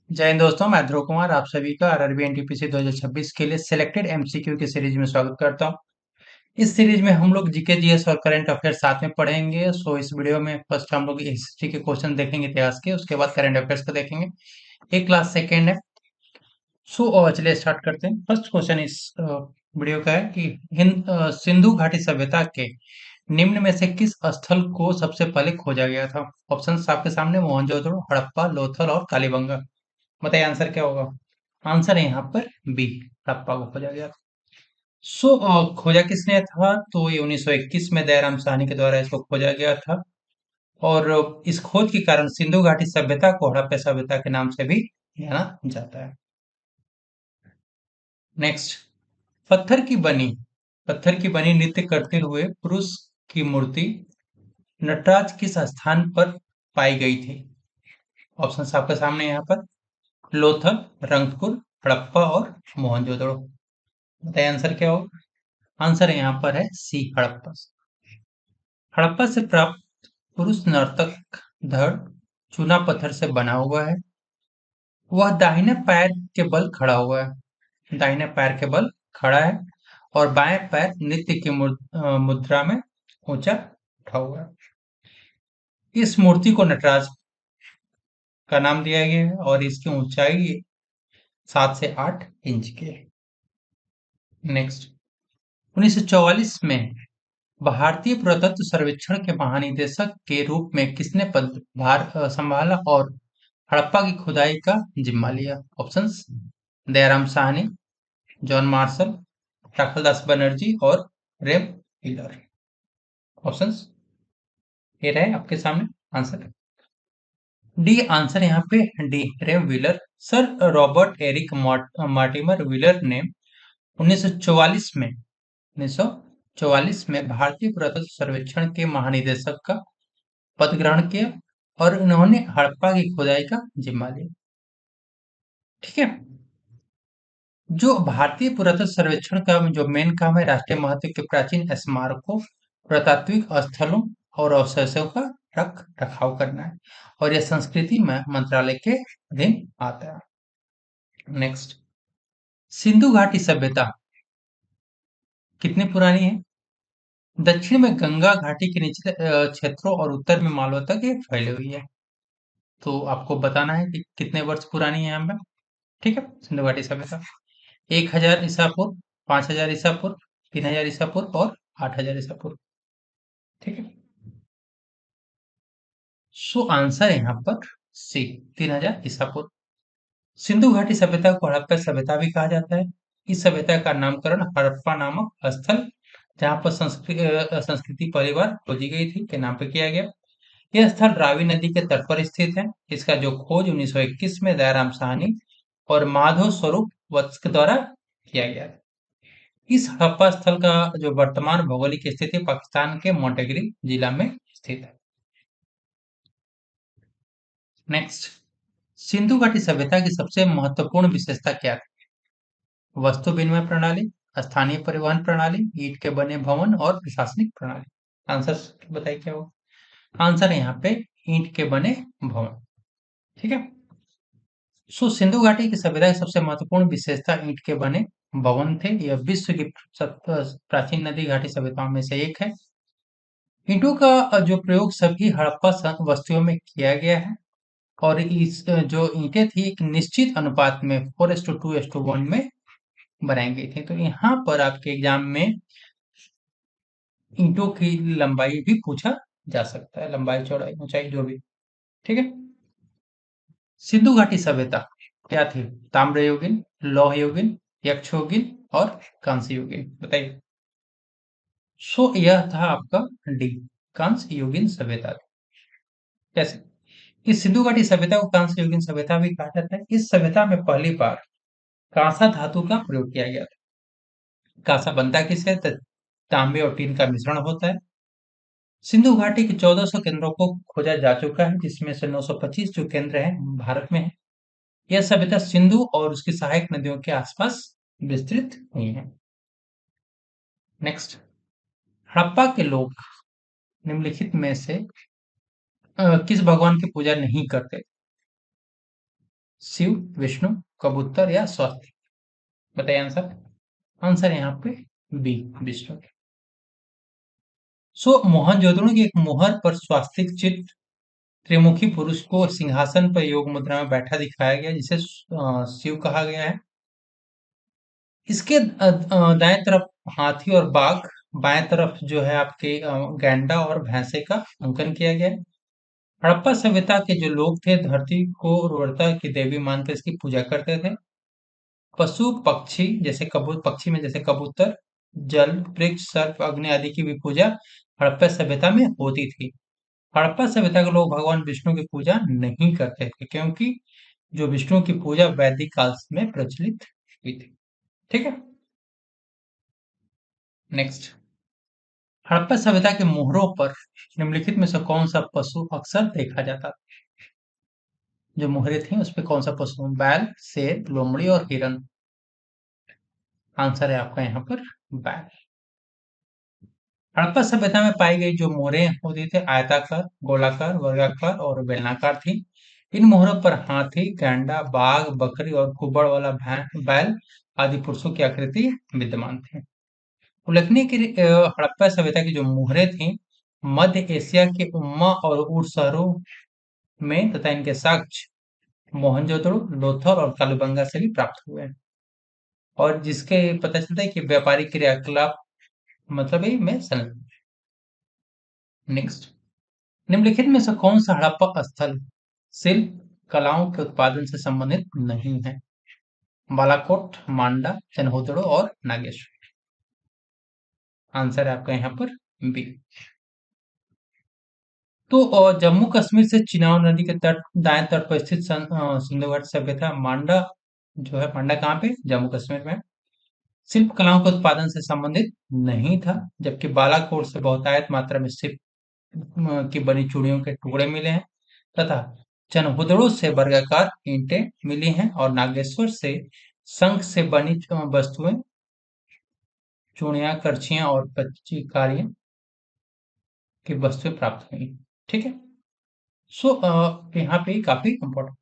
जय हिंद दोस्तों, मैं ध्रुव कुमार आप सभी का आरआरबी एनटीपीसी 2026 के लिए सिलेक्टेड एमसीक्यू की सीरीज में स्वागत करता हूं। इस सीरीज में हम लोग जीके जीएस और करंट अफेयर साथ में पढ़ेंगे। सो इस वीडियो में फर्स्ट हम लोग हिस्ट्री के क्वेश्चन देखेंगे, इतिहास के, उसके बाद करंट अफेयर्स को देखेंगे। एक क्लास सेकेंड है। चलिए स्टार्ट करते हैं। फर्स्ट क्वेश्चन इस वीडियो का है कि सिंधु घाटी सभ्यता के निम्न में से किस स्थल को सबसे पहले खोजा गया था? ऑप्शन आपके सामने: मोहनजोदड़ो, हड़प्पा, लोथल और कालीबंगा। बताइए आंसर क्या होगा। आंसर है यहाँ पर बी, हड़प्पा को खोजा गया था। खोजा किसने था? तो ये 1921 में दयाराम साहनी के द्वारा इसको खोजा गया था। और इस खोज के कारण सिंधु घाटी सभ्यता को हड़प्पा सभ्यता के नाम से भी जाना जाता है। नेक्स्ट, पत्थर की बनी नृत्य करते हुए पुरुष की मूर्ति नटराज किस स्थान पर पाई गई थी? ऑप्शन आपके सामने यहाँ पर: लोथल, रंगपुर, हड़प्पा और मोहनजोदड़ो। बताइए आंसर क्या होगा। आंसर यहाँ पर है सी, हड़प्पा। हड़प्पा से प्राप्त पुरुष नर्तक धड़ चूना पत्थर से बना हुआ है। वह दाहिने पैर के बल खड़ा हुआ है, दाहिने पैर के बल खड़ा है और बाएं पैर नृत्य की मुद्रा में ऊंचा उठा हुआ है। इस मूर्ति को नटराज का नाम दिया गया है और इसकी ऊंचाई 7 से 8 इंच की है। नेक्स्ट, 1944 में भारतीय पुरातत्व सर्वेक्षण के महानिदेशक के रूप में किसने पदभार संभाला और हड़प्पा की खुदाई का जिम्मा लिया? Options: Dayaram Sahni, John Marshall, Rakhaldas Banerjee और रेम हिलर। ऑप्शंस ये रहे आपके सामने। आंसर डी, आंसर यहाँ पे D, Rem Wheeler. Sir Robert Eric Mortimer Wheeler ने 1944 में भारतीय पुरातत्व सर्वेक्षण के महानिदेशक का पद ग्रहण किया और उन्होंने हड़प्पा की खुदाई का जिम्मा लिया। ठीक है। जो भारतीय पुरातत्व सर्वेक्षण का जो मेन काम है, राष्ट्रीय महत्व के प्राचीन स्मारकों, पुरातात्विक स्थलों और अवशेषों का रख रखाव करना है और यह संस्कृति में मंत्रालय के अधीन आता है। नेक्स्ट, सिंधु घाटी सभ्यता कितनी पुरानी है? दक्षिण में गंगा घाटी के निचले क्षेत्रों और उत्तर में मालवा तक ये फैली हुई है। तो आपको बताना है कि कितने वर्ष पुरानी है यहाँ पे। ठीक है, सिंधु घाटी सभ्यता 1000 ईसा पूर्व, 5000 ईसा पूर्व, 3000 ईसा पूर्व और 8000 ईसा पूर्व। ठीक है। आंसर है यहाँ पर सी, 3000 ईसा पूर्व। सिंधु घाटी सभ्यता को हड़प्पा सभ्यता भी कहा जाता है। इस सभ्यता का नामकरण हड़प्पा नामक स्थल, जहाँ पर संस्कृति परिवार खोजी गई थी, के नाम पे किया गया। यह स्थल रावी नदी के तट पर स्थित है। इसका जो खोज 1921 में दयाराम साहनी और माधव स्वरूप वत्स के द्वारा किया गया था। इस हड़प्पा स्थल का जो वर्तमान भौगोलिक स्थिति पाकिस्तान के मोंटेगिरी जिला में स्थित है। नेक्स्ट, सिंधु घाटी सभ्यता की सबसे महत्वपूर्ण विशेषता क्या थी? वस्तु विनिमय प्रणाली, स्थानीय परिवहन प्रणाली, ईंट के बने भवन और प्रशासनिक प्रणाली। आंसर बताइए क्या होगा। आंसर है यहाँ पे ईंट के बने भवन। ठीक है। सिंधु घाटी की सभ्यता की सबसे महत्वपूर्ण विशेषता ईंट के बने भवन थे। यह विश्व की प्राचीन नदी घाटी सभ्यताओं में से एक है। ईंटों का जो प्रयोग सभी हड़प्पा वस्तुओं में किया गया है और इस जो ईंटें थी एक निश्चित अनुपात में 4:2:1 में बनाई गई थी। तो यहाँ पर आपके एग्जाम में ईंटों की लंबाई भी पूछा जा सकता है, लंबाई चौड़ाई ऊंचाई जो भी। ठीक है। सिंधु घाटी सभ्यता क्या थी? ताम्र युगीन, लौह युगीन, यक्ष युगीन और कांस्य युगीन। बताइए। यह था आपका डी, कांस्य युगीन सभ्यता थी। कैसे? इस सिंधु घाटी सभ्यता को कांस्य युगीन सभ्यता भी कहा जाता है। इस सभ्यता में पहली बार कांसा धातु का प्रयोग किया गया था। कांसा बनता किससे? तांबे और टीन का मिश्रण होता है। सिंधु घाटी के 1400 केंद्रों को खोजा जा चुका है, जिसमें से 925 जो केंद्र हैं भारत में है। यह सभ्यता सिंधु और उसकी सहायक नदियों के आसपास विस्तृत हुई है। नेक्स्ट, हड़प्पा के लोग निम्नलिखित में से किस भगवान की पूजा नहीं करते? शिव, विष्णु, कबूतर या स्वस्तिक? बताइए आंसर। आंसर है यहाँ पे बी, विष्णु। सो मोहनजोदड़ो की एक मोहर पर स्वास्तिक चित्र त्रिमुखी पुरुष को सिंहासन पर योग मुद्रा में बैठा दिखाया गया, जिसे शिव कहा गया है। इसके दाएं तरफ हाथी और बाघ, बाएं तरफ जो है आपके गैंडा और भैंसे का अंकन किया गया है। हड़प्पा सभ्यता के जो लोग थे धरती को उर्वरता की देवी मानकर इसकी पूजा करते थे। पशु पक्षी जैसे पक्षी में जैसे कबूतर, जल, वृक्ष, सर्प, अग्नि आदि की भी पूजा हड़प्पा सभ्यता में होती थी। हड़प्पा सभ्यता के लोग भगवान विष्णु की पूजा नहीं करते थे, क्योंकि जो विष्णु की पूजा वैदिक काल में प्रचलित हुई थी। ठीक है। नेक्स्ट, हड़प्पा सभ्यता के मोहरों पर निम्नलिखित में से कौन सा पशु अक्सर देखा जाता था? जो मोहरे थी उस पे कौन सा पशु? बैल, शेर, लोमड़ी और हिरन? आंसर है आपका यहाँ पर बैल। हड़प्पा सभ्यता में पाई गई जो मोहरें होती थी आयताकार, गोलाकार, वर्गाकार और बेलनाकार थी। इन मोहरों पर हाथी, गैंडा, बाघ, बकरी और कुबड़ वाला बैल आदि पुरुषों की आकृति विद्यमान थी। उल्लेखनीय है कि हड़प्पा सभ्यता की जो मोहरें थी मध्य एशिया के उम्मा और उड़ शहरों में तथा इनके साक्ष्य मोहनजोदड़ो, लोथल और कालीबंगा से भी प्राप्त हुए हैं। और जिसके पता चलता है कि व्यापारिक क्रियाकलाप मतलब है में संलग्न। नेक्स्ट, निम्नलिखित में से कौन सा हड़प्पा स्थल शिल्प कलाओं के उत्पादन से संबंधित नहीं है? बालाकोट, मांडा, चनहोदड़ो और नागेश्वर? आंसर है आपका यहाँ पर बी। तो जम्मू कश्मीर से चिनाब नदी के तट दाएं तट पर स्थित सिंधु घाटी सभ्यता मांडा जो है, मांडा कहाँ पे? जम्मू कश्मीर में। शिल्प कलाओं के उत्पादन से संबंधित नहीं था, जबकि बालाकोट से बहुतायत मात्रा में शिल्प की बनी चूड़ियों के टुकड़े मिले हैं तथा चनहुदड़ो से वर्गाकार ईंटें मिली हैं और नागेश्वर से शंख से बनी वस्तुएं, चूड़ियां, करछियां और पच्चीकारियां की वस्तुएं प्राप्त हुई। ठीक है। सो यहाँ पे काफी इंपॉर्टेंट।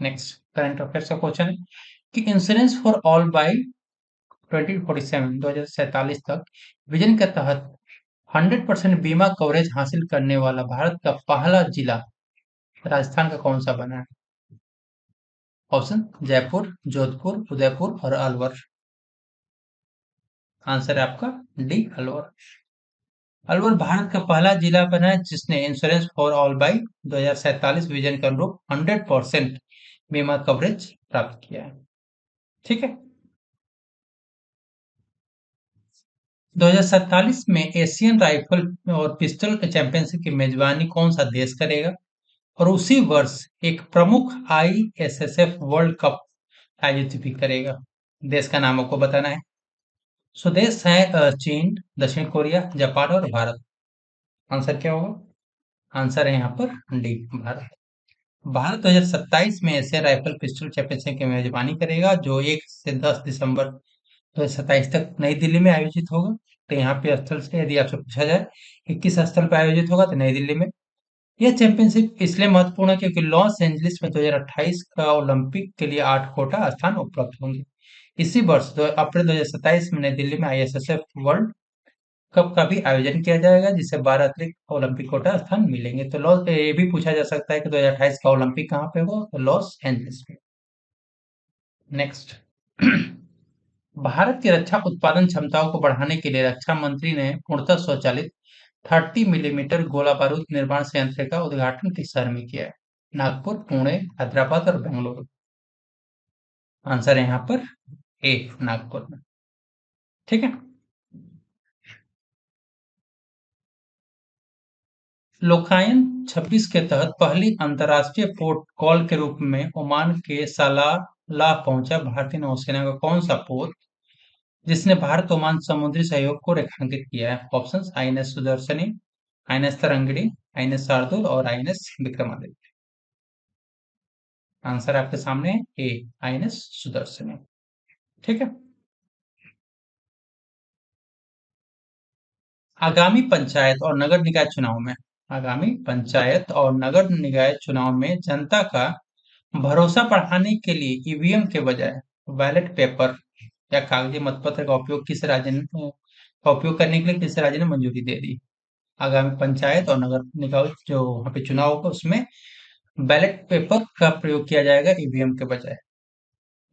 नेक्स्ट, करंट अफेयर्स का क्वेश्चन है कि इंश्योरेंस फॉर ऑल बाई 2047 तक विजन के तहत 100% बीमा कवरेज हासिल करने वाला भारत का पहला जिला राजस्थान का कौन सा बना है? ऑप्शन जयपुर, जोधपुर, उदयपुर और अलवर? आंसर है आपका डी, अलवर। अलवर भारत का पहला जिला बना है जिसने insurance for all by 2047 vision के अनुरूप 100% बीमा कवरेज प्राप्त किया है। ठीक है। 2047 में एशियन राइफल और पिस्टल चैंपियनशिप की मेजबानी कौन सा देश करेगा? और उसी वर्ष एक प्रमुख ISSF वर्ल्ड कप आयोजित भी करेगा। देश का नाम आपको बताना है। स्वदेश है चीन, दक्षिण कोरिया, जापान और भारत? आंसर क्या होगा? आंसर है यहाँ पर डी, भारत। भारत 2027 में एशिया राइफल पिस्टल चैंपियनशिप की मेजबानी करेगा, जो 1 से 10 दिसंबर 2027 तक नई दिल्ली में आयोजित होगा। तो यहाँ पे स्थल से यदि आपसे पूछा जाए कि किस स्थल पर आयोजित होगा, तो नई दिल्ली में। यह चैंपियनशिप इसलिए महत्वपूर्ण है क्योंकि लॉस एंजलिस में 2028 का ओलंपिक के लिए 8 कोटा स्थान उपलब्ध होंगे। इसी वर्ष अप्रैल 2027 में नई दिल्ली में ISSF वर्ल्ड कप का भी आयोजन किया जाएगा, जिससे 12 अतिरिक्त ओलंपिक कोटा स्थान मिलेंगे। तो लॉस ये भी पूछा जा सकता है कि 2028 का ओलंपिक कहाँ पे होगा? तो लॉस एंजलिस में। नेक्स्ट, भारत की रक्षा उत्पादन क्षमताओं को बढ़ाने के लिए रक्षा मंत्री ने पूर्णतः स्वचालित 30 मिलीमीटर गोला बारूद निर्माण संयंत्र का उद्घाटन किस शहर में किया है? नागपुर, पुणे, हैदराबाद और बेंगलुरु? आंसर है यहाँ पर ए, नागपुर में। ठीक है। लोकायन 26 के तहत पहली अंतर्राष्ट्रीय पोर्ट कॉल के रूप में ओमान के सलाला पहुंचा भारतीय नौसेना का कौन सा पोत, जिसने भारत ओमान समुद्री सहयोग को रेखांकित किया है? Options INS Sudarshani, INS Tarangini, INS Shardul और INS विक्रमादित्य? आंसर आपके सामने है ए, INS सुदर्शनी। ठीक है। आगामी पंचायत और नगर निकाय चुनाव में आगामी पंचायत और नगर निकाय चुनाव में जनता का भरोसा बढ़ाने के लिए ईवीएम के बजाय बैलेट पेपर या कागजी मतपत्र का उपयोग किस राज्य ने का उपयोग करने के लिए किस राज्य ने मंजूरी दे दी? आगामी पंचायत और नगर निकाय जो वहाँ पे चुनाव होगा उसमें बैलेट पेपर का प्रयोग किया जाएगा ईवीएम के बजाय।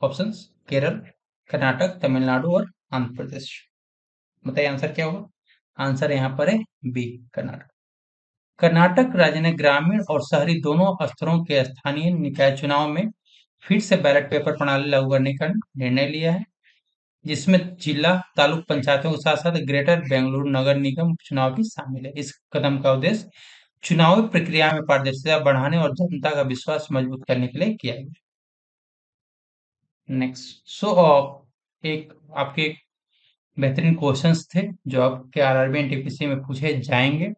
ऑप्शंस: केरल, कर्नाटक, तमिलनाडु और आंध्र प्रदेश। बताइए आंसर क्या होगा? आंसर यहाँ पर है बी, कर्नाटक। कर्नाटक राज्य ने ग्रामीण और शहरी दोनों स्तरों के स्थानीय निकाय चुनाव में फिर से बैलेट पेपर प्रणाली लागू करने का निर्णय लिया है, जिसमें जिला तालुक पंचायतों के साथ साथ ग्रेटर बेंगलुरु नगर निगम चुनाव भी शामिल है। इस कदम का उद्देश्य चुनावी प्रक्रिया में पारदर्शिता बढ़ाने और जनता का विश्वास मजबूत करने के लिए किया गया। नेक्स्ट एक आपके बेहतरीन क्वेश्चंस थे जो आपके आरआरबी एनटीपीसी में पूछे जाएंगे।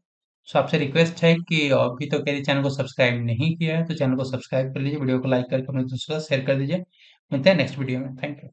सो आपसे रिक्वेस्ट है कि अभी तो कह चैनल को सब्सक्राइब नहीं किया है तो चैनल को सब्सक्राइब कर लीजिए, वीडियो को लाइक करके अपने दोस्तों के साथ शेयर कर दीजिए। मिलते हैं नेक्स्ट वीडियो में। Thank you.